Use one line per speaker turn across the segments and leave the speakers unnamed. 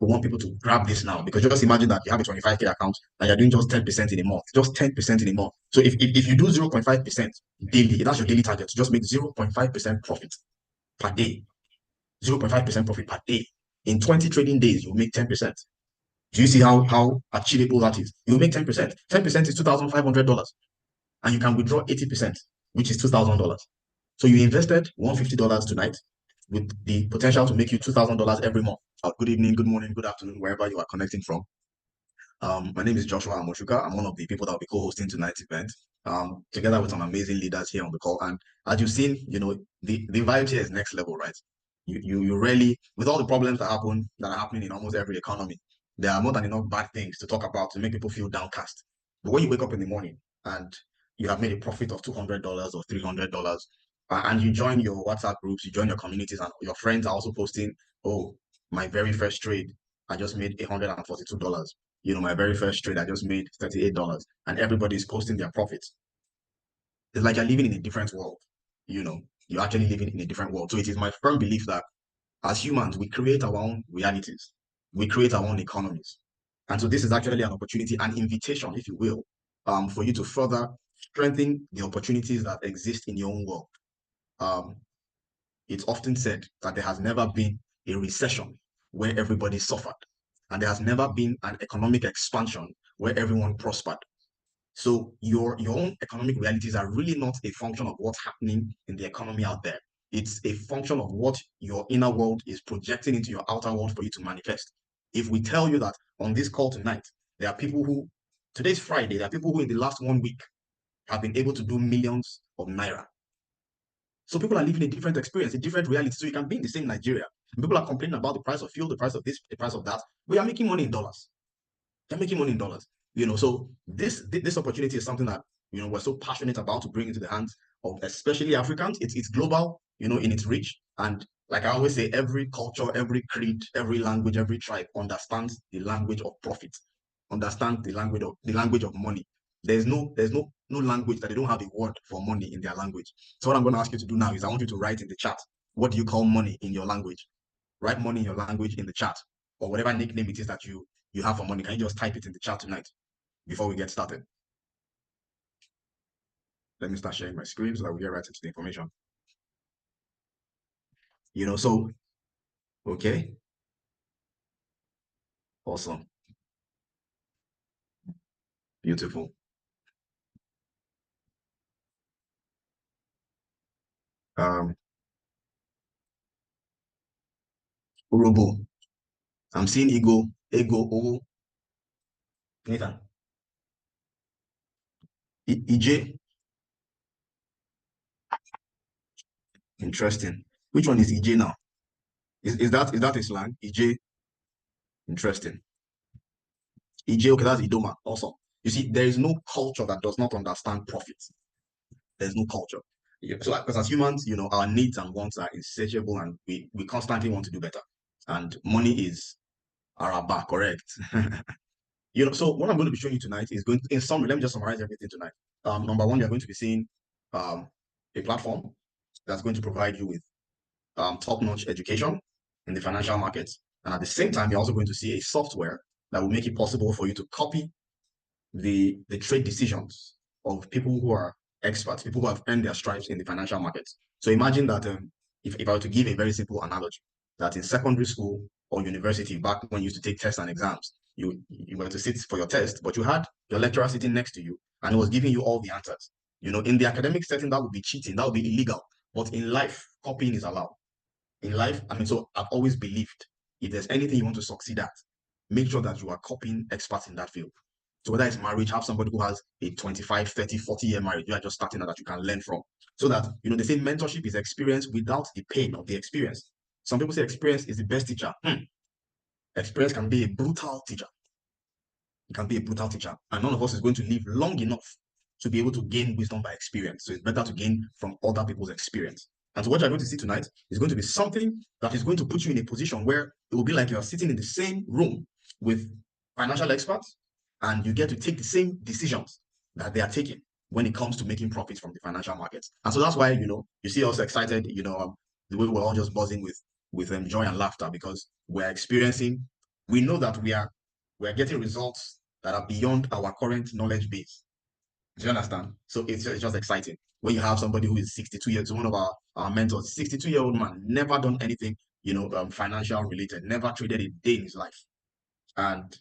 we want people to grab this now, because just imagine that you have a 25K account and you're doing just 10% in a month, just 10% in a month. So if you do 0.5% daily, that's your daily target, to just make 0.5% profit per day. 0.5% profit per day. In 20 trading days, you'll make 10%. Do you see how achievable that is? You'll make 10%. 10% is $2,500. And you can withdraw 80%, which is $2,000. So you invested $150 tonight with the potential to make you $2,000 every month. Good evening, good morning, good afternoon, wherever you are connecting from. My name is Joshua Amoshuka. I'm one of the people that will be co-hosting tonight's event, together with some amazing leaders here on the call. And as you've seen, the vibe here is next level, right? You really, with all the problems that are happening in almost every economy, there are more than enough bad things to talk about to make people feel downcast. But when you wake up in the morning and you have made a profit of $200 or $300, and you join your WhatsApp groups, you join your communities, and your friends are also posting, oh, my very first trade, I just made $142. My very first trade, I just made $38, and everybody's posting their profits. It's like you're living in a different world. You're actually living in a different world. So it is my firm belief that as humans, we create our own realities. We create our own economies. And so this is actually an opportunity, an invitation, if you will, for you to further strengthen the opportunities that exist in your own world. It's often said that there has never been a recession where everybody suffered, and there has never been an economic expansion where everyone prospered. So your own economic realities are really not a function of what's happening in the economy out there. It's a function of what your inner world is projecting into your outer world for you to manifest. If we tell you that on this call tonight, there are people who, today's Friday, there are people who in the last 1 week have been able to do millions of naira. So people are living a different experience, a different reality. So you can be in the same Nigeria. People are complaining about the price of fuel, the price of this, the price of that. We are making money in dollars. They're making money in dollars. So this opportunity is something that we're so passionate about to bring into the hands of especially Africans. It's global, in its reach. And like I always say, every culture, every creed, every language, every tribe understands the language of profit, understands the language of money. There's no language that they don't have a word for money in their language. So what I'm going to ask you to do now is I want you to write in the chat, what do you call money in your language? Write money in your language in the chat, or whatever nickname it is that you have for money. Can you just type it in the chat tonight before we get started? Let me start sharing my screen so that we get right into the information. So, okay. Awesome. Beautiful. Urobo. I'm seeing ego, O. Nathan. EJ. Interesting. Which one is EJ now? Is that a slang? EJ. Interesting. EJ, okay, that's Idoma. Awesome. You see, there is no culture that does not understand profit. There's no culture. So, because as humans, our needs and wants are insatiable, and we constantly want to do better. And money is Araba, correct? So what I'm going to be showing you tonight is going to, in summary, let me just summarize everything tonight. Number one, you're going to be seeing a platform that's going to provide you with top-notch education in the financial markets. And at the same time, you're also going to see a software that will make it possible for you to copy the trade decisions of people who are experts, people who have earned their stripes in the financial markets. So imagine that if I were to give a very simple analogy, that in secondary school or university, back when you used to take tests and exams, you were to sit for your test, but you had your lecturer sitting next to you and he was giving you all the answers. In the academic setting, that would be cheating, that would be illegal. But in life, copying is allowed. In life, so I've always believed if there's anything you want to succeed at, make sure that you are copying experts in that field. So whether it's marriage, have somebody who has a 25, 30, 40-year marriage, you are just starting out that you can learn from. So that, they say mentorship is experience without the pain of the experience. Some people say experience is the best teacher. Experience can be a brutal teacher. It can be a brutal teacher. And none of us is going to live long enough to be able to gain wisdom by experience. So it's better to gain from other people's experience. And so what you're going to see tonight is going to be something that is going to put you in a position where it will be like you're sitting in the same room with financial experts, and you get to take the same decisions that they are taking when it comes to making profits from the financial markets. And so that's why, you see us excited, the way we're all just buzzing with joy and laughter, because we're experiencing we know that we are getting results that are beyond our current knowledge base. Do you understand? So it's just exciting when you have somebody who is 62 years, one of our mentors, 62-year-old man, never done anything, financial related, never traded a day in his life. And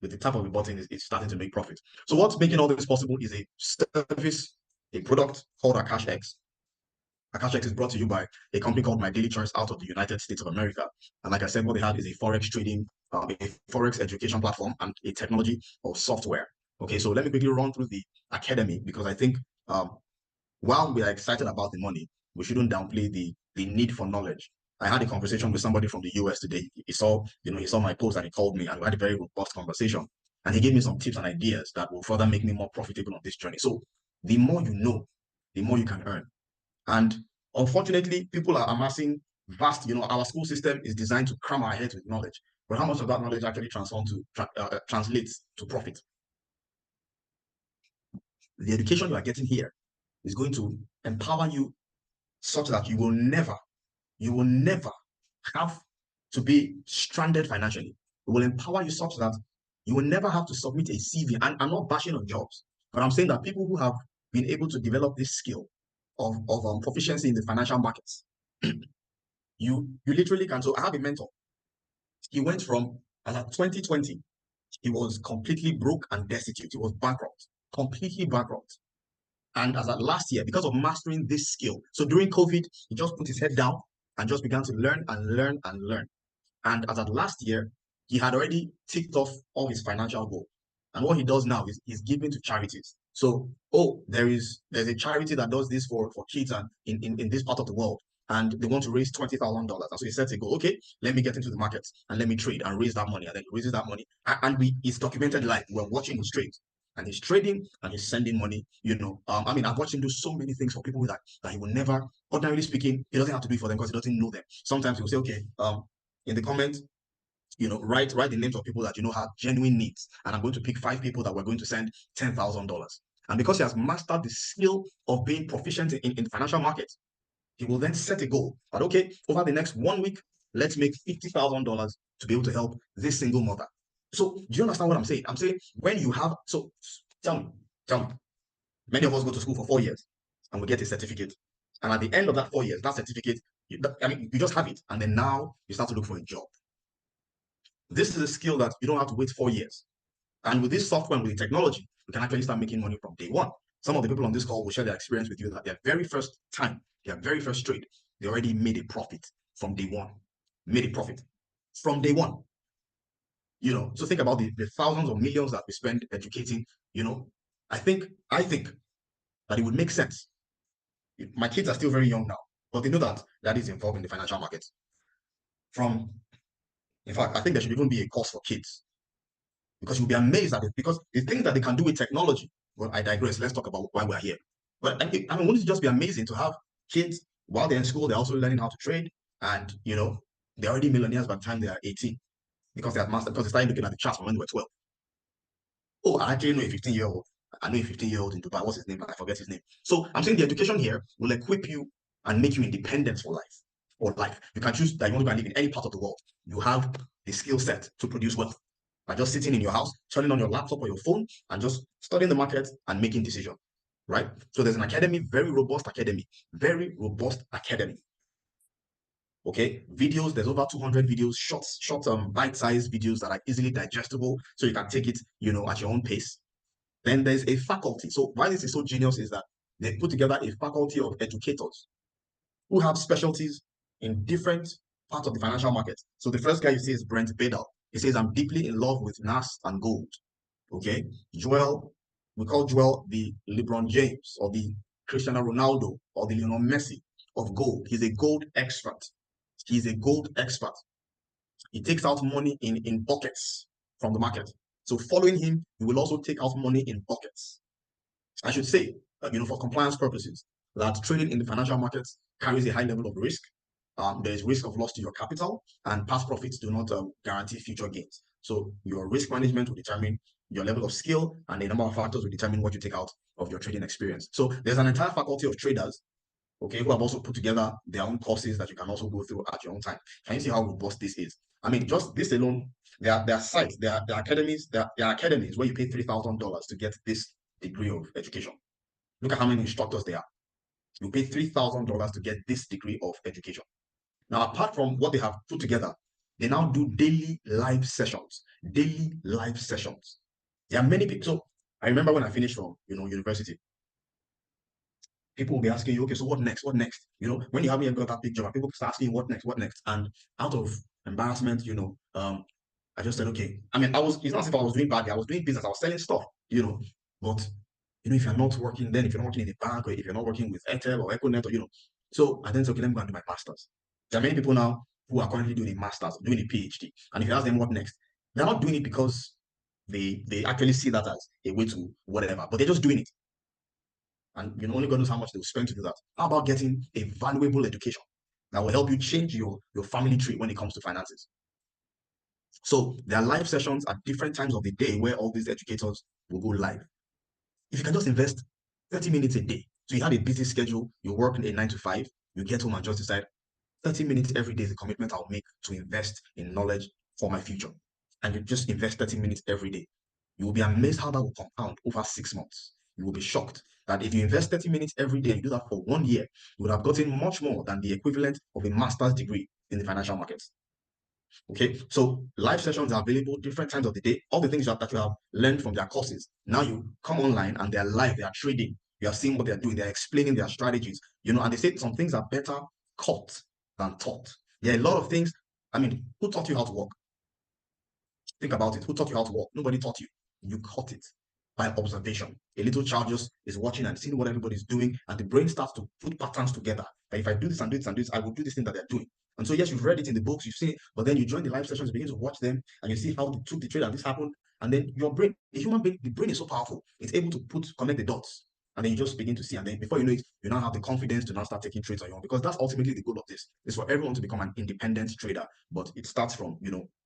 with the tap of a button, it's starting to make profit. So what's making all this possible is a service, a product called Akashx. Akashx is brought to you by a company called My Daily Choice out of the United States of America. And like I said, what they have is a forex trading, a forex education platform, and a technology or software. Okay, so let me quickly run through the academy, because I think while we are excited about the money, we shouldn't downplay the need for knowledge. I had a conversation with somebody from the US today. He saw my post and he called me, and we had a very robust conversation. And he gave me some tips and ideas that will further make me more profitable on this journey. So the more you know, the more you can earn. And unfortunately, people are amassing vast, our school system is designed to cram our heads with knowledge. But how much of that knowledge actually translates to profit? The education you are getting here is going to empower you such that you will never have to be stranded financially. It will empower you such that you will never have to submit a CV. And I'm not bashing on jobs, but I'm saying that people who have been able to develop this skill of proficiency in the financial markets, you literally can. So I have a mentor. He went from, as at 2020, he was completely broke and destitute. He was bankrupt, completely bankrupt. And as at last year, because of mastering this skill, so during COVID, he just put his head down and just began to learn and learn and learn. And as at last year, he had already ticked off all his financial goals. And what he does now is he's giving to charities. So, there's a charity that does this for kids and in this part of the world, and they want to raise $20,000. And so he sets a goal. Okay, let me get into the market and let me trade and raise that money. And then he raises that money, and it's documented live. We're watching his trades, and he's trading and he's sending money. I've watched him do so many things for people that he will never. Ordinarily speaking, he doesn't have to do it for them because he doesn't know them. Sometimes he'll say, okay, in the comments, write the names of people that have genuine needs, and I'm going to pick 5 people that we're going to send $10,000. And because he has mastered the skill of being proficient in the financial market, he will then set a goal that, okay, over the next 1 week, let's make $50,000 to be able to help this single mother. So do you understand what I'm saying? I'm saying when you have, so tell me, many of us go to school for 4 years and we get a certificate. And at the end of that 4 years, that certificate, you just have it. And then now you start to look for a job. This is a skill that you don't have to wait 4 years. And with this software and with the technology, you can actually start making money from day one. Some of the people on this call will share their experience with you that their very first time, their very first trade, they already made a profit from day one. Made a profit from day one. So think about the thousands of millions that we spend educating. I think that it would make sense. My kids are still very young now, but they know that that is involved in the financial market. In fact, I think there should even be a course for kids, because you'll be amazed at it, because the things that they can do with technology. Well, I digress. Let's talk about why we're here. But wouldn't it just be amazing to have kids while they're in school, they're also learning how to trade, and they're already millionaires by the time they are 18 because they have mastered, because they started looking at the charts from when they were 12. Oh, I actually know a 15-year-old. I know a 15-year-old in Dubai. What's his name? I forget his name. So I'm saying the education here will equip you and make you independent for life. You can choose that you want to live in any part of the world. You have the skill set to produce wealth by just sitting in your house, turning on your laptop or your phone, and just studying the market and making decisions, right? So there's an academy, very robust academy. Okay, videos, there's over 200 videos, short bite-sized videos that are easily digestible, so you can take it, at your own pace. Then there's a faculty. So why this is so genius is that they put together a faculty of educators who have specialties in different parts of the financial market. So the first guy you see is Brent Bedell. He says, I'm deeply in love with NAS and gold. Okay, Joel, we call Joel the LeBron James or the Cristiano Ronaldo or the Lionel Messi of gold. He's a gold expert. He's a gold expert. He takes out money in buckets from the market. So following him, you will also take out money in buckets. I should say, for compliance purposes, that trading in the financial markets carries a high level of risk. There is risk of loss to your capital, and past profits do not guarantee future gains. So your risk management will determine your level of skill, and a number of factors will determine what you take out of your trading experience. So there's an entire faculty of traders okay, who have also put together their own courses that you can also go through at your own time. Can you see how robust this is? I mean, just this alone, there are sites, there are academies, there are academies where you pay $3,000 to get this degree of education. Look at how many instructors there are. You pay $3,000 to get this degree of education. Now, apart from what they have put together, they now do daily live sessions. Daily live sessions. There are many people. So I remember when I finished from university, people will be asking you, okay, so what next? What next? When you haven't got that big job, people start asking what next? What next? And out of embarrassment, I just said, okay. I mean, it's not as if I was doing badly. I was doing business. I was selling stuff, But, if you're not working, then if you're not working in a bank, or if you're not working with Airtel or Econet, or, So I then said, okay, let me go and do my master's. There are many people now who are currently doing a master's, doing a PhD. And if you ask them what next, they're not doing it because they actually see that as a way to whatever, but they're just doing it. And only God knows how much they'll spend to do that. How about getting a valuable education that will help you change your family tree when it comes to finances? So there are live sessions at different times of the day where all these educators will go live. If you can just invest 30 minutes a day. So you have a busy schedule, you work a 9 to 5, you get home and just decide 30 minutes every day is the commitment I'll make to invest in knowledge for my future. And you just invest 30 minutes every day. You will be amazed how that will compound over 6 months. You will be shocked that if you invest 30 minutes every day, you do that for 1 year, you would have gotten much more than the equivalent of a master's degree in the financial markets. Okay, so live sessions are available different times of the day. All the things that you have learned from their courses. Now you come online and they're live, they are trading. You are seeing what they're doing, they're explaining their strategies, and they say some things are better caught than taught. There are a lot of things. I mean, who taught you how to work? Think about it. Who taught you how to walk? Nobody taught you. You caught it by observation. A little child just is watching and seeing what everybody's doing, and the brain starts to put patterns together. That if I do this and do this and do this, I will do this thing that they're doing. And so, yes, you've read it in the books, you've seen it, but then you join the live sessions, begin to watch them, and you see how they took the trade and this happened. And then your brain, a human being, the brain is so powerful, it's able to connect the dots. And then you just begin to see, and then before you know it, you now have the confidence to now start taking trades on your own, because that's ultimately the goal of this. Is for everyone to become an independent trader, but it starts from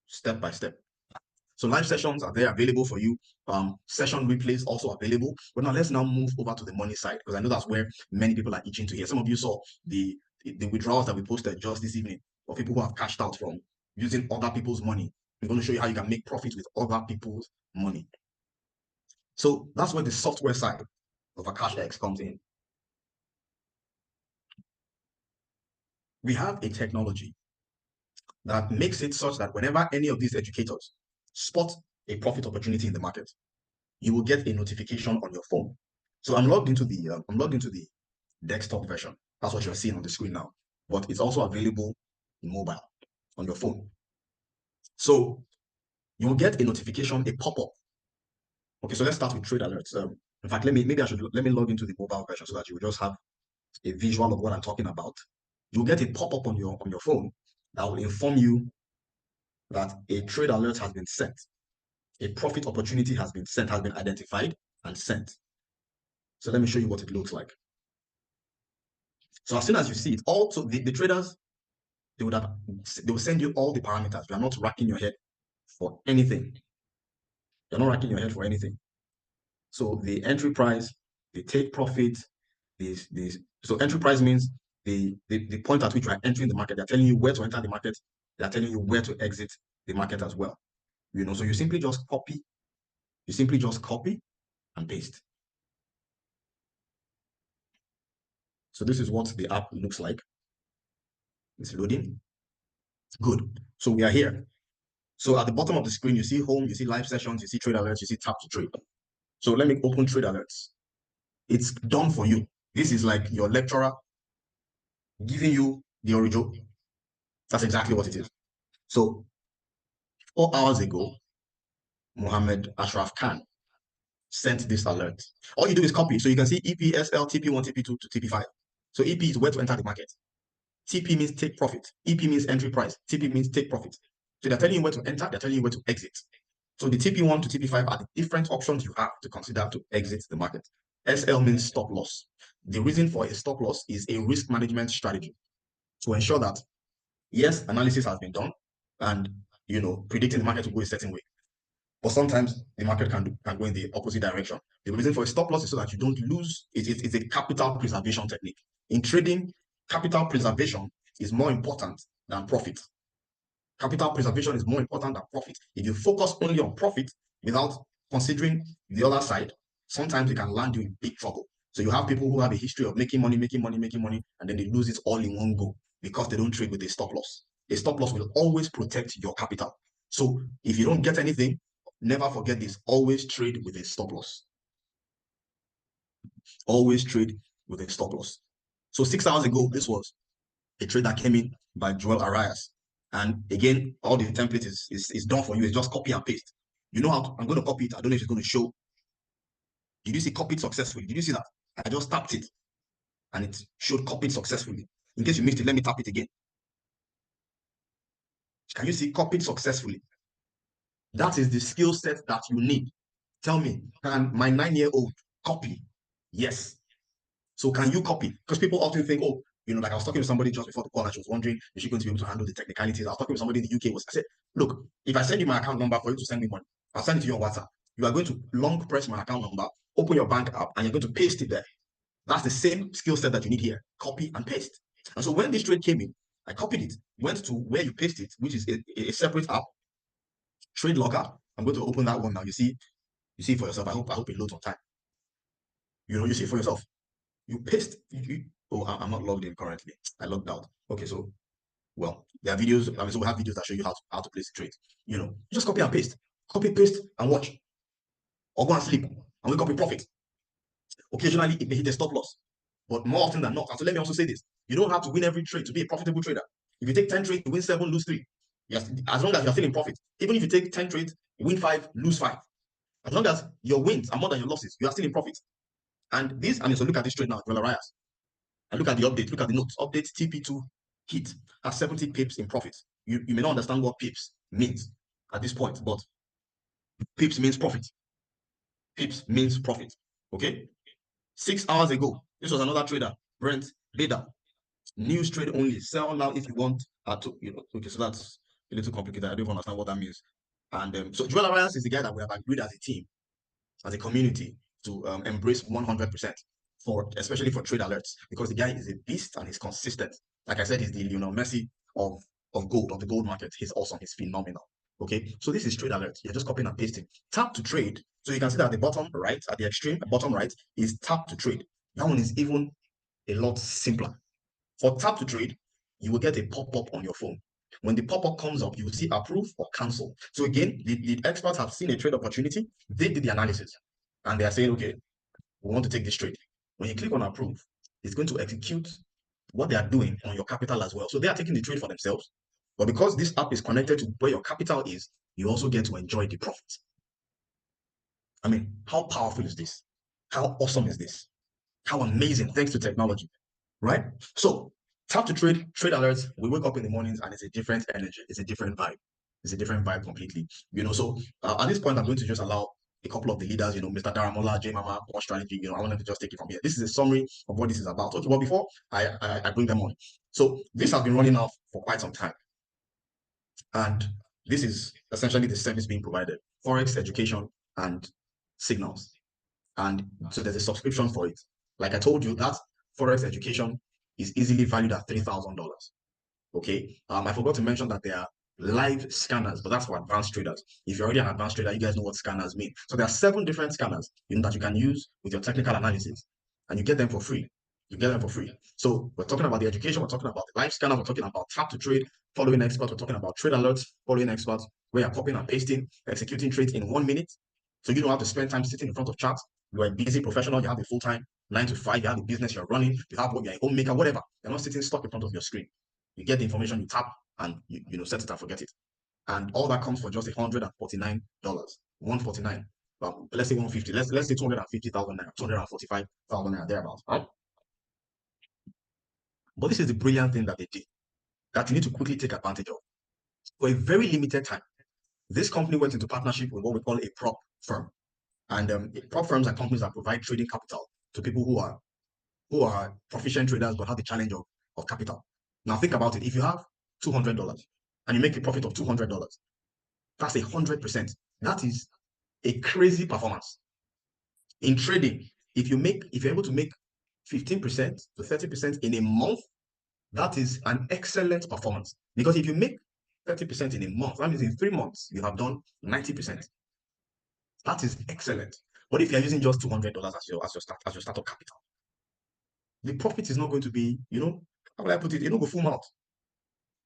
step by step. So live sessions are there available for you. Session replays also available. But now let's move over to the money side, because I know that's where many people are itching to hear. Some of you saw the withdrawals that we posted just this evening for people who have cashed out from using other people's money. We're going to show you how you can make profit with other people's money. So that's where the software side of Akashx comes in. We have a technology that makes it such that whenever any of these educators spot a profit opportunity in the market, you will get a notification on your phone. So I'm logged into the desktop version. That's what you're seeing on the screen now. But it's also available in mobile on your phone. So you'll get a notification, a pop-up. Okay, so let's start with trade alerts. In fact, let me log into the mobile version so that you will just have a visual of what I'm talking about. You'll get a pop-up on your phone that will inform you that a trade alert has been sent. A profit opportunity has been identified and sent. So let me show you what it looks like. So as soon as you see it, also the traders, they will send you all the parameters. You are not racking your head for anything. You're not racking your head for anything. So the entry price, the take profit, so entry price means the point at which you are entering the market. They're telling you where to enter the market. They're telling you where to exit the market as well. So you simply just copy and paste. So this is what the app looks like. It's loading. Good. So we are here. So at the bottom of the screen, you see home, you see live sessions, you see trade alerts, you see tap to trade. So let me open trade alerts. It's done for you. This is like your lecturer giving you the original. That's exactly what it is. So 4 hours ago, Mohammed Ashraf Khan sent this alert. All you do is copy. So you can see EP, SL, TP1, TP2 to TP5. So EP is where to enter the market. TP means take profit. EP means entry price. TP means take profit. So they're telling you where to enter, they're telling you where to exit. So the TP1 to TP5 are the different options you have to consider to exit the market. SL means stop loss. The reason for a stop loss is a risk management strategy to ensure that, yes, analysis has been done and, predicting the market will go a certain way. But sometimes the market can go in the opposite direction. The reason for a stop loss is so that you don't lose. It's a capital preservation technique. In trading, capital preservation is more important than profit. Capital preservation is more important than profit. If you focus only on profit without considering the other side, sometimes it can land you in big trouble. So you have people who have a history of making money, and then they lose it all in one go because they don't trade with a stop loss. A stop loss will always protect your capital. So if you don't get anything, never forget this. Always trade with a stop loss. Always trade with a stop loss. So 6 hours ago, this was a trade that came in by Joel Arias. And again, all the template is done for you. It's just copy and paste. You know how I'm going to copy it. I don't know if it's going to show. Did you see copied successfully? Did you see that? I just tapped it and it showed copied successfully. In case you missed it, let me tap it again. Can you see copied successfully? That is the skill set that you need. Tell me, can my 9-year-old copy? Yes. So can you copy? Because people often think, oh, like I was talking to somebody just before the call and she was wondering, is she going to be able to handle the technicalities? I was talking to somebody in the UK. I said, look, if I send you my account number for you to send me money, I'll send it to you on WhatsApp. You are going to long press my account number, open your bank app, and you're going to paste it there. That's the same skill set that you need here. Copy and paste. And so when this trade came in, I copied it, went to where you paste it, which is a separate app, Tradelocker. I'm going to open that one now. You see for yourself. I hope it loads on time. You see for yourself. You paste. Oh, I'm not logged in currently. I logged out. Okay, so well, there are videos. So we have videos that show you how to place a trade. You just copy and paste, and watch, or go and sleep and wake up with profit. Occasionally, it may hit a stop loss, but more often than not. And so let me also say this: you don't have to win every trade to be a profitable trader. If you take 10 trades, you win 7, lose 3. Yes, as long as you're still in profit. Even if you take 10 trades, you win 5, lose 5. As long as your wins are more than your losses, you are still in profit. And this, so look at this trade now, Joel Arias. And look at the update. Look at the notes. Update TP2 hit has 70 pips in profit. You may not understand what pips means at this point, but pips means profit. Pips means profit. Okay. 6 hours ago, this was another trader, Brent Bader. News trade only. Sell now if you want. Okay, so that's a little complicated. I don't even understand what that means. And so Joel Arias is the guy that we have agreed as a team, as a community, to embrace 100%. Especially for trade alerts, because the guy is a beast and he's consistent. Like I said, he's the Lionel Messi of gold, of the gold market. He's awesome. He's phenomenal. Okay, so this is trade alert. You're just copying and pasting. Tap to trade. So you can see that at the bottom right, at the extreme bottom right, is tap to trade. That one is even a lot simpler. For tap to trade, you will get a pop-up on your phone. When the pop-up comes up, you will see approve or cancel. So again, the experts have seen a trade opportunity. They did the analysis and they are saying, okay, we want to take this trade. When you click on approve, it's going to execute what they are doing on your capital as well. So they are taking the trade for themselves. But because this app is connected to where your capital is, you also get to enjoy the profits. I mean, how powerful is this? How awesome is this? How amazing, thanks to technology, right? So tap to trade alerts. We wake up in the mornings and it's a different energy. It's a different vibe. It's a different vibe completely. So at this point, I'm going to just allow a couple of the leaders, Mr. Daramola, J Mama, More Strategy, I want them to just take it from here. This is a summary of what this is about. Okay, well, before I bring them on. So this has been running now for quite some time. And this is essentially the service being provided: Forex education and signals. And so there's a subscription for it. Like I told you, that Forex education is easily valued at $3,000. Okay. I forgot to mention that there are live scanners, but that's for advanced traders. If you're already an advanced trader, you guys know what scanners mean. So there are 7 different scanners that you can use with your technical analysis, and you get them for free. So we're talking about the education, we're talking about the live scanner, we're talking about tap to trade, following experts, we're talking about trade alerts, following experts, where you're copying and pasting, executing trades in 1 minute. So you don't have to spend time sitting in front of charts. You're a busy professional, you have a full-time 9 to 5, you have a business you're running, you're a homemaker, whatever. You're not sitting stuck in front of your screen. You get the information, you tap, and you set it and forget it. And all that comes for just $149. $149. Let's say 150. Let's say 250,000 naira, 245,000 naira thereabouts, right? But this is the brilliant thing that they did that you need to quickly take advantage of. For a very limited time, this company went into partnership with what we call a prop firm. And prop firms are companies that provide trading capital to people who are proficient traders but have the challenge of capital. Now think about it. If you have $200 and you make a profit of $200, that's 100%. That is a crazy performance. In trading, if you're able to make 15% to 30% in a month, that is an excellent performance. Because if you make 30% in a month, that means in 3 months, you have done 90%. That is excellent. But if you're using just $200 as your startup capital, the profit is not going to be, how will I put it? It don't go full mouth.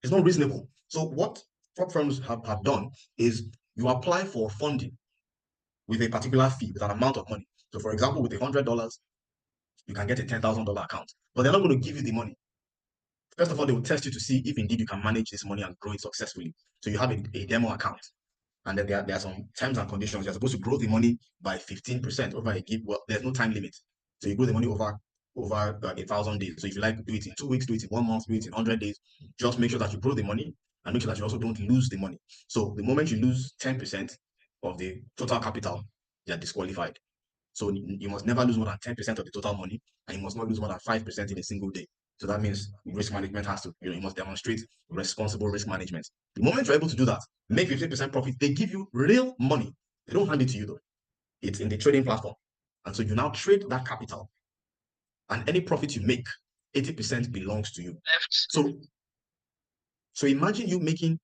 It's not reasonable. So what prop firms have done is you apply for funding with a particular fee, with an amount of money. So for example, with $100, you can get a $10,000 account, but they're not going to give you the money. First of all, they will test you to see if indeed you can manage this money and grow it successfully. So you have a demo account, and then there are some terms and conditions. You're supposed to grow the money by 15% over a give. Well, there's no time limit. So you grow the money over 1,000 days. So if you like, do it in 2 weeks, do it in 1 month, do it in 100 days. Just make sure that you grow the money and make sure that you also don't lose the money. So the moment you lose 10% of the total capital, you're disqualified. So you must never lose more than 10% of the total money, and you must not lose more than 5% in a single day. So that means risk management has to, you must demonstrate responsible risk management. The moment you're able to do that, make 15% profit, they give you real money. They don't hand it to you though. It's in the trading platform. And so you now trade that capital, and any profit you make, 80% belongs to you. So imagine you making,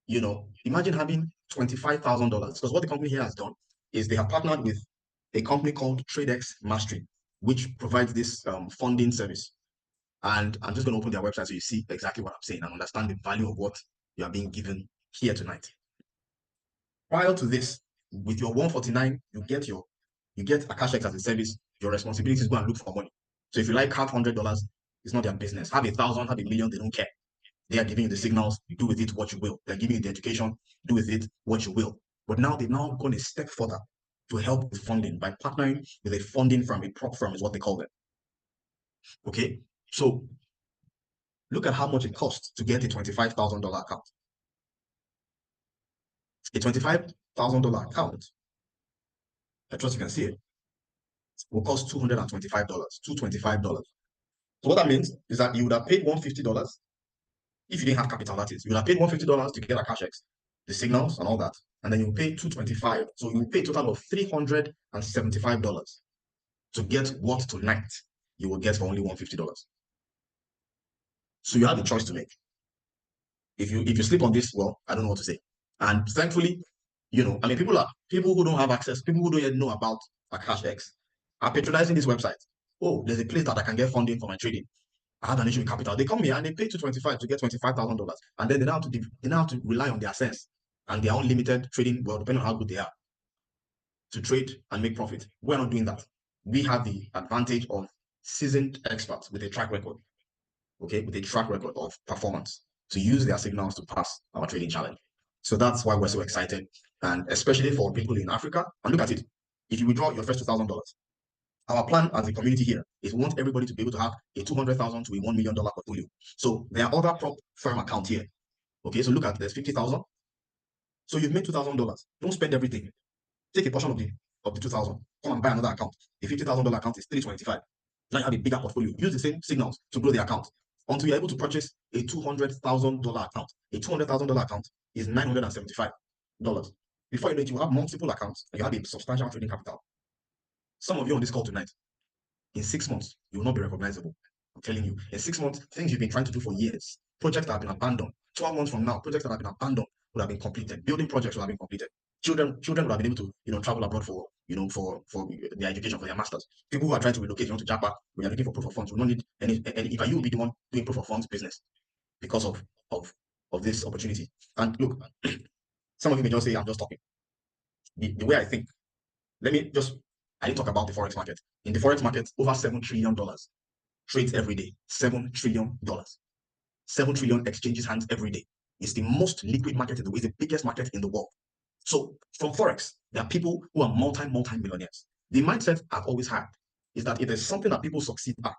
imagine having $25,000, because what the company here has done is they have partnered with a company called Tradexmastery, which provides this funding service. And I'm just going to open their website so you see exactly what I'm saying and understand the value of what you are being given here tonight. Prior to this, with your 149, you get Akashx as a service. Your responsibility is go and look for money. So if you like have $100, it's not their business. Have 1,000, have 1,000,000, they don't care. They are giving you the signals, you do with it what you will. They're giving you the education, do with it what you will. But now they've now gone a step further to help with funding by partnering with a funding firm, a prop firm is what they call them. Okay, so look at how much it costs to get a $25,000 account. A $25,000 account, I trust you can see it, will cost $225. $225. So what that means is that you would have paid $150 if you didn't have capital, that is. You would have paid $150 to get Akashx, the signals and all that, and then you pay $225. So you pay a total of $375 to get what tonight you will get for only $150. So you have a choice to make. If you sleep on this, well, I don't know what to say. And thankfully, people who don't have access, people who don't yet know about Akashx are patronizing this website. Oh, there's a place that I can get funding for my trading. I have an issue with capital. They come here and they pay $225 to get $25,000, and then they now have to rely on their sense and their own limited trading, well, depending on how good they are, to trade and make profit. We're not doing that. We have the advantage of seasoned experts with a track record, okay, with a track record of performance to use their signals to pass our trading challenge. So that's why we're so excited, and especially for people in Africa. And look at it. If you withdraw your first $2,000, our plan as a community here is we want everybody to be able to have a $200,000 to a $1 million portfolio. So there are other prop firm accounts here. Okay, so look at there's 50,000. So you've made $2,000. Don't spend everything. Take a portion of the 2,000. Come and buy another account. A $50,000 account is $325. Now you have a bigger portfolio. Use the same signals to grow the account until you're able to purchase a $200,000 account. A $200,000 account is $975. Before you know it, you have multiple accounts and you have a substantial trading capital. Some of you on this call tonight, in 6 months, you will not be recognizable. I'm telling you, in 6 months, things you've been trying to do for years, projects that have been abandoned, 12 months from now, projects that have been abandoned would have been completed. Building projects would have been completed. Children would have been able to, travel abroad for their education, for their masters. People who are trying to relocate, to Japan, we are looking for proof of funds. We don't need any. If you will be the one doing proof of funds business because of this opportunity. And look, some of you may just say, I'm just talking. The way I think, I didn't talk about the forex market. In the forex market, over $7 trillion trades every day. $7 trillion. 7 trillion exchanges hands every day. It's the most liquid market in the world. It's the biggest market in the world. So from forex, there are people who are multi-millionaires. The mindset I've always had is that if there's something that people succeed at,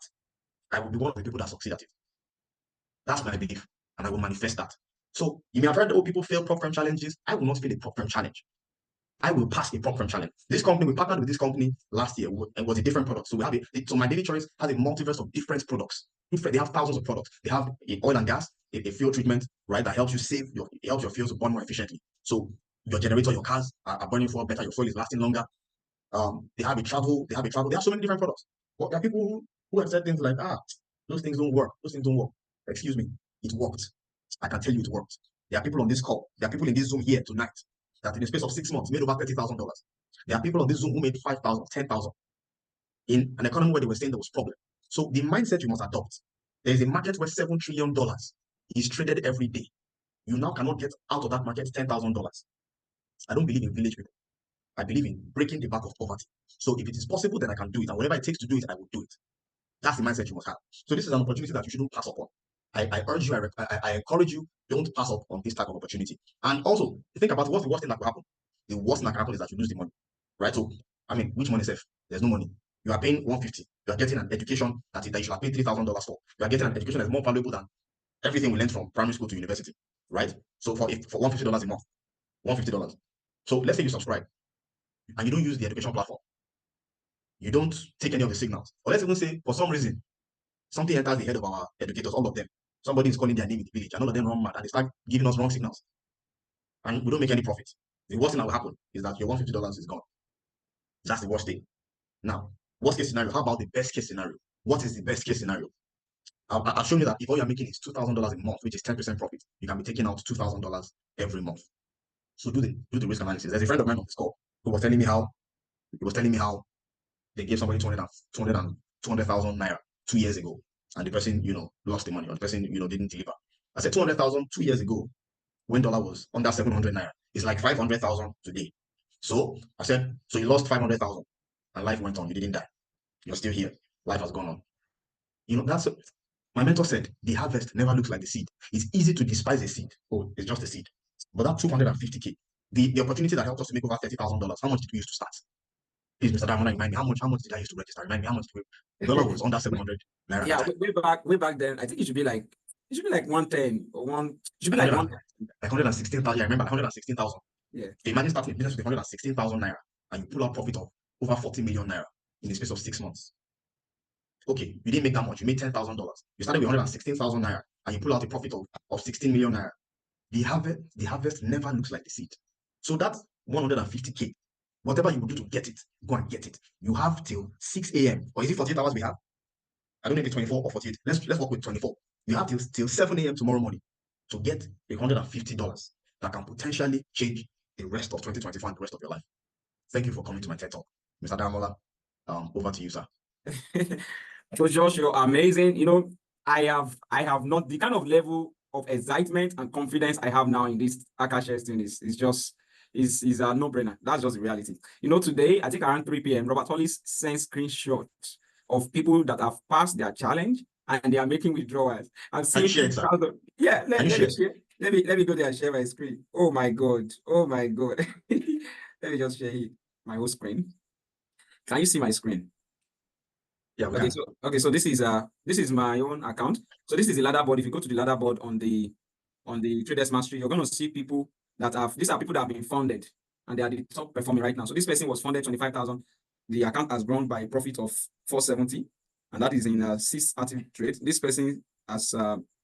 I will be one of the people that succeed at it. That's my belief, and I will manifest that. So you may have heard people fail prop firm challenges. I will not fail a prop firm challenge. I will pass a prop firm challenge. This company, we partnered with this company last year. It was a different product. So we have so my daily choice has a multiverse of different products. They have thousands of products. They have oil and gas, a fuel treatment, right? That helps you it helps your fuels to burn more efficiently. So your generator, your cars are burning for better. Your fuel is lasting longer. They have so many different products. But there are people who have said things like, those things don't work. Those things don't work. Excuse me. It worked. I can tell you it worked. There are people on this call. There are people in this Zoom here tonight that in the space of 6 months made over $30,000. There are people on this Zoom who made 5,000, 10,000 in an economy where they were saying there was problem. So the mindset you must adopt. There is a market where $7 trillion is traded every day. You now cannot get out of that market $10,000. I don't believe in village people. I believe in breaking the back of poverty. So if it is possible, then I can do it. And whatever it takes to do it, I will do it. That's the mindset you must have. So this is an opportunity that you shouldn't pass up on. I urge you, I encourage you, don't pass up on this type of opportunity. And also, think about what's the worst thing that could happen. The worst thing that can happen is that you lose the money, right? So, I mean, which money is safe? There's no money. You are paying $150. You are getting an education that you should have paid $3,000 for. You are getting an education that is more valuable than everything we learned from primary school to university, right? So for $150 a month, $150. So let's say you subscribe and you don't use the education platform. You don't take any of the signals. Or let's even say, for some reason, something enters the head of our educators, all of them. Somebody is calling their name in the village, and all of them run mad, and they start giving us wrong signals. And we don't make any profit. The worst thing that will happen is that your $150 is gone. That's the worst thing. Now, worst case scenario, how about the best case scenario? What is the best case scenario? I've shown you that if all you're making is $2,000 a month, which is 10% profit, you can be taking out $2,000 every month. So do the risk analysis. There's a friend of mine on this call who was telling me how they gave somebody 200,000 naira 2 years ago, and the person, lost the money, or the person, didn't deliver. I said 200,000 2 years ago, when dollar was under 700 naira, it's like 500,000 today. So I said, so you lost 500,000, and life went on. You didn't die. You're still here. Life has gone on. That's my mentor said, the harvest never looks like the seed. It's easy to despise a seed. Oh, it's just a seed. But that 250K, the opportunity that helped us to make over $30,000, how much did we use to start? Please, Mr. Diamond, remind me, how much did I use to register? Remind me, how much did the dollar was under 700 naira.
Yeah, way back then, I think it should be like 110 or one. It should be like
116,000. I remember 116,000.
Yeah.
Imagine starting a business with 116,000 naira, and you pull out profit of over 40 million naira in the space of 6 months. Okay, you didn't make that much. You made $10,000. You started with 116,000 naira, and you pull out a profit of 16 million naira. The harvest never looks like the seed. So that's 150K. Whatever you will do to get it, go and get it. You have till 6 a.m. Or is it 48 hours we have? I don't know if it's 24 or 48. Let's work with 24. You have till 7 a.m. tomorrow morning to get $150 that can potentially change the rest of 2024 and the rest of your life. Thank you for coming to my TED Talk. Mr. Damola, over to you, sir.
So Josh, you're amazing. I have not the kind of level of excitement and confidence I have now in this Akashx thing is a no-brainer. That's just the reality. Today, I think around 3 p.m., Robert Hollis sent screenshots of people that have passed their challenge and they are making withdrawals. I've seen yeah, let me go there and share my screen. Oh my god. Let me just share my whole screen. Can you see my screen?
Yeah.
Okay, so this is my own account. So this is the ladder board. If you go to the ladder board on the Tradexmastery, you're going to see people these are people that have been funded and they are the top performing right now. So this person was funded 25,000. The account has grown by a profit of 470, and that is in 6 active trades. This person has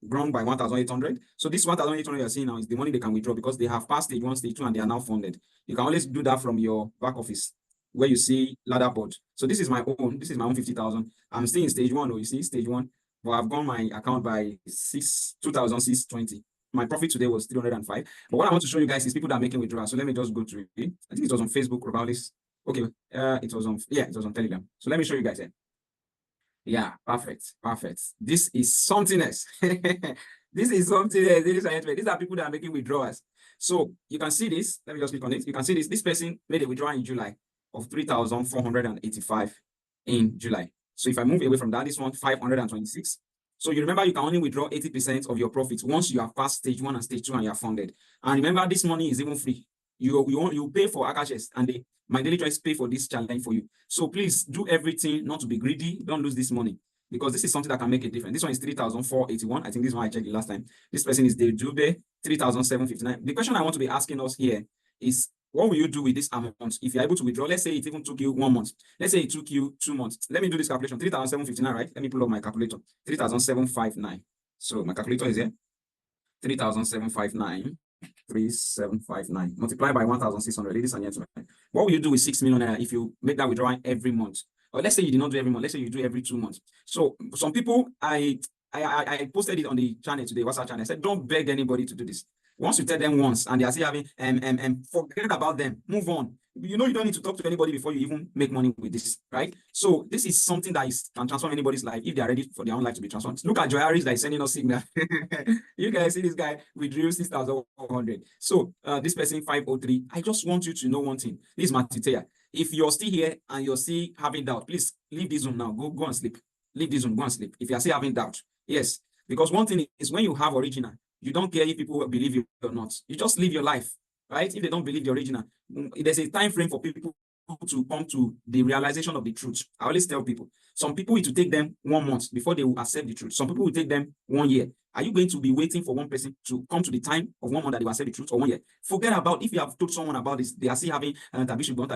grown by 1,800. So this 1,800 you're seeing now is the money they can withdraw because they have passed stage 1, stage 2, and they are now funded. You can always do that from your back office where you see ladder board. So this is my own 50,000. I'm still in stage 1, or you see stage 1, but I've grown my account by 2,620. My profit today was 305. But what I want to show you guys is people that are making withdrawals. So let me just go to it. I think it was on Facebook, Robalis. Okay, it was on Telegram. So let me show you guys it. Yeah, perfect. This is something else. This is something else. These are people that are making withdrawals. So you can see this. Let me just click on it. You can see this. This person made a withdrawal in July of 3,485 in July. So if I move away from that, this one 526. So you remember you can only withdraw 80% of your profits once you have passed stage 1 and stage 2 and you are funded. And remember, this money is even free. You pay for Akashx, and my daily choice pay for this challenge for you. So please do everything not to be greedy. Don't lose this money, because this is something that can make a difference. This one is 3,481. I think this one I checked the last time. This person is Dave Jube, 3,759. The question I want to be asking us here is, what will you do with this amount if you're able to withdraw? Let's say it even took you 1 month. Let's say it took you 2 months. Let me do this calculation. 3,759, right? Let me pull up my calculator. 3,759. So my calculator is here. 3,759. 3,759 multiplied by 1,600. Ladies and gentlemen, what will you do with 6 million naira if you make that withdrawal every month? or let's say you did not do every month, let's say you do every 2 months. So some people, I posted it on the channel today, WhatsApp channel. I said, don't beg anybody to do this. Once you tell them once and they are still having forget about them, move on. You know, you don't need to talk to anybody before you even make money with this, right? So this is something that can transform anybody's life if they are ready for their own life to be transformed. Look at Joy Harris that is sending us signal. You guys see this guy withdrew 6,100. So this person 503. I just want you to know one thing. This is Matitea. If you're still here and you're still having doubt, please leave this Zoom now. Go and sleep. Leave this Zoom. Go and sleep. If you're still having doubt, yes. Because one thing is when you have original, you don't care if people believe you or not. You just live your life, right? If they don't believe the original, there's a time frame for people to come to the realization of the truth. I always tell people, some people it will take them 1 month before they will accept the truth. Some people will take them 1 year. Are you going to be waiting for one person to come to the time of 1 month that they will accept the truth, or 1 year? Forget about if you have told someone about this, they are still having tabi should go.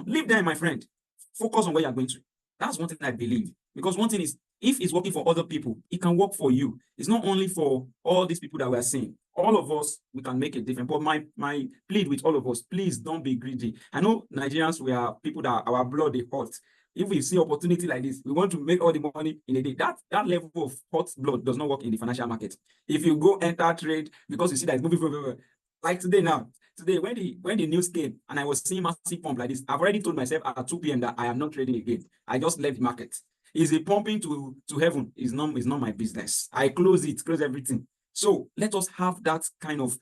Leave them, my friend. Focus on where you are going to. That's one thing I believe. Because one thing is, if it's working for other people, it can work for you. It's not only for all these people that we are seeing. All of us, we can make it different. But my plea with all of us, please don't be greedy. I know Nigerians, we are people that our blood is hot. If we see opportunity like this, we want to make all the money in a day. That level of hot blood does not work in the financial market. If you go enter trade because you see that it's moving, like today now. Today, when the news came and I was seeing massive pump like this, I've already told myself at 2 p.m. that I am not trading again. I just left the market. Is it pumping to heaven? Is not my business. I close everything. So let us have that kind of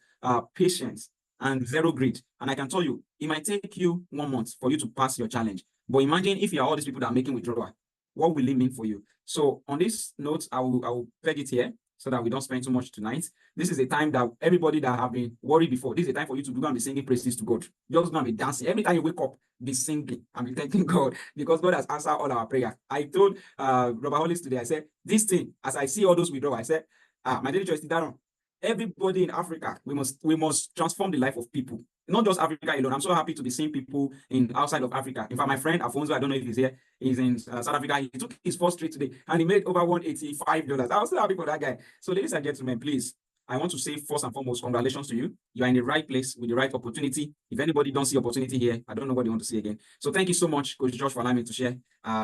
patience and zero greed. And I can tell you, it might take you 1 month for you to pass your challenge. But imagine if you are all these people that are making withdrawal, what will it mean for you? So on this note, I will peg it here so that we don't spend too much tonight. This is a time that everybody that have been worried before, this is a time for you to go and be singing praises to God. You're just going to be dancing. Every time you wake up, be singing and be thanking God because God has answered all our prayer. I told Robert Hollis today, I said, this thing, as I see all those withdrawals, I said, my daily choice is that everybody in Africa, we must transform the life of people. Not just Africa alone. I'm so happy to be seeing people outside of Africa. In fact, my friend Afonso, I don't know if he's here, he's in South Africa. He took his first trade today and he made over $185. I was so happy for that guy. So ladies and gentlemen, please, I want to say first and foremost, congratulations to you. You are in the right place with the right opportunity. If anybody don't see opportunity here, I don't know what they want to see again. So thank you so much, Coach Josh, for allowing me to share.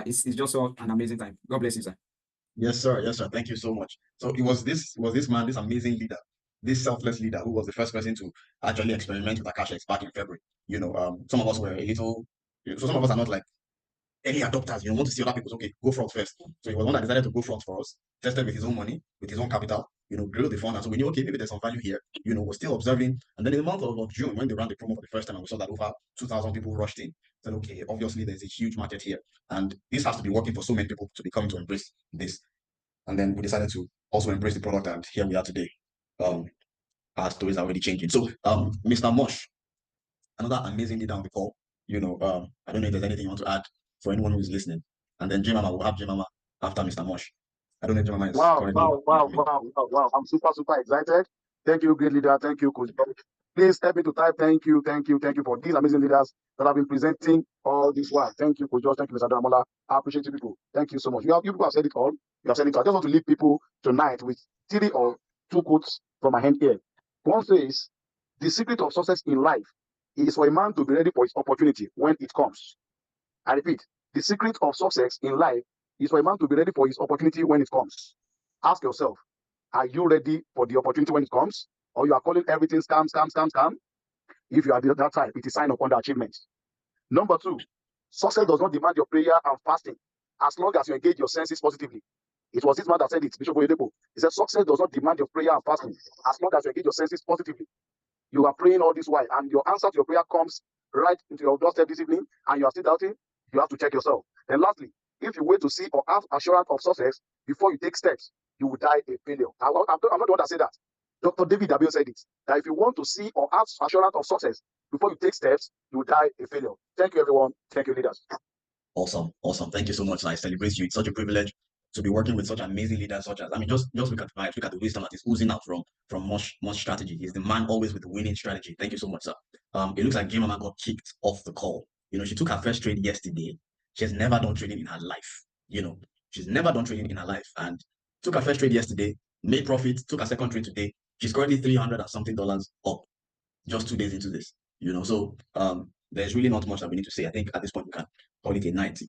It's just an amazing time. God bless you, sir.
Yes, sir. Yes, sir. Thank you so much. So it was this man, this amazing leader, this selfless leader who was the first person to actually experiment with Akashx back in February. Some of us were a little, so some of us are not like early adopters, want to see other people. Okay, go front first. So he was one that decided to go front for us, tested with his own money, with his own capital, grew the fund. And so we knew, okay, maybe there's some value here. We're still observing. And then in the month of June, when they ran the promo for the first time, and we saw that over 2,000 people rushed in, said, okay, obviously there's a huge market here. And this has to be working for so many people to be coming to embrace this. And then we decided to also embrace the product, and here we are today. Our stories are already changing. So, Mr. Mosh, another amazing leader on the call. I don't know if there's anything you want to add for anyone who's listening. And then Jimama, we'll have Jimama after Mr. Mosh. I don't know if Jimama is
Wow. I'm super excited. Thank you, great leader. Thank you, Coach. Please help me to type thank you for these amazing leaders that have been presenting all this while. Thank you, Coach Josh. Thank you, Mr. Damola. I appreciate you people. Thank you so much. You people have said it all. You have said it all. I just want to leave people tonight with 3 or 2 quotes from my hand here. One says, the secret of success in life is for a man to be ready for his opportunity when it comes. I repeat, the secret of success in life is for a man to be ready for his opportunity when it comes. Ask yourself, are you ready for the opportunity when it comes? Or you are calling everything scam? If you are that type, it is sign of underachievement. Number 2, success does not demand your prayer and fasting as long as you engage your senses positively. It was this man that said it, Bishop Oyedepo. He said, success does not demand your prayer and fasting as long as you engage your senses positively. You are praying all this while, and your answer to your prayer comes right into your doorstep this evening, and you are still doubting. You have to check yourself. And lastly, if you wait to see or have assurance of success before you take steps, you will die a failure. I'm not the one that said that. Dr. David Dabio said it, that if you want to see or have assurance of success before you take steps, you will die a failure. Thank you, everyone. Thank you, leaders.
Awesome. Thank you so much. I celebrate you. It's such a privilege to be working with such amazing leaders, such as, just look at the vibes, look at the wisdom that is oozing out from Mosh strategy. He's the man always with the winning strategy. Thank you so much, sir. It looks like Jimama got kicked off the call. She took her first trade yesterday. She has never done trading in her life. She's never done trading in her life, and took her first trade yesterday, made profit, took her second trade today. She's currently $300 and something up just 2 days into this. So there's really not much that we need to say. I think at this point we can call it a night.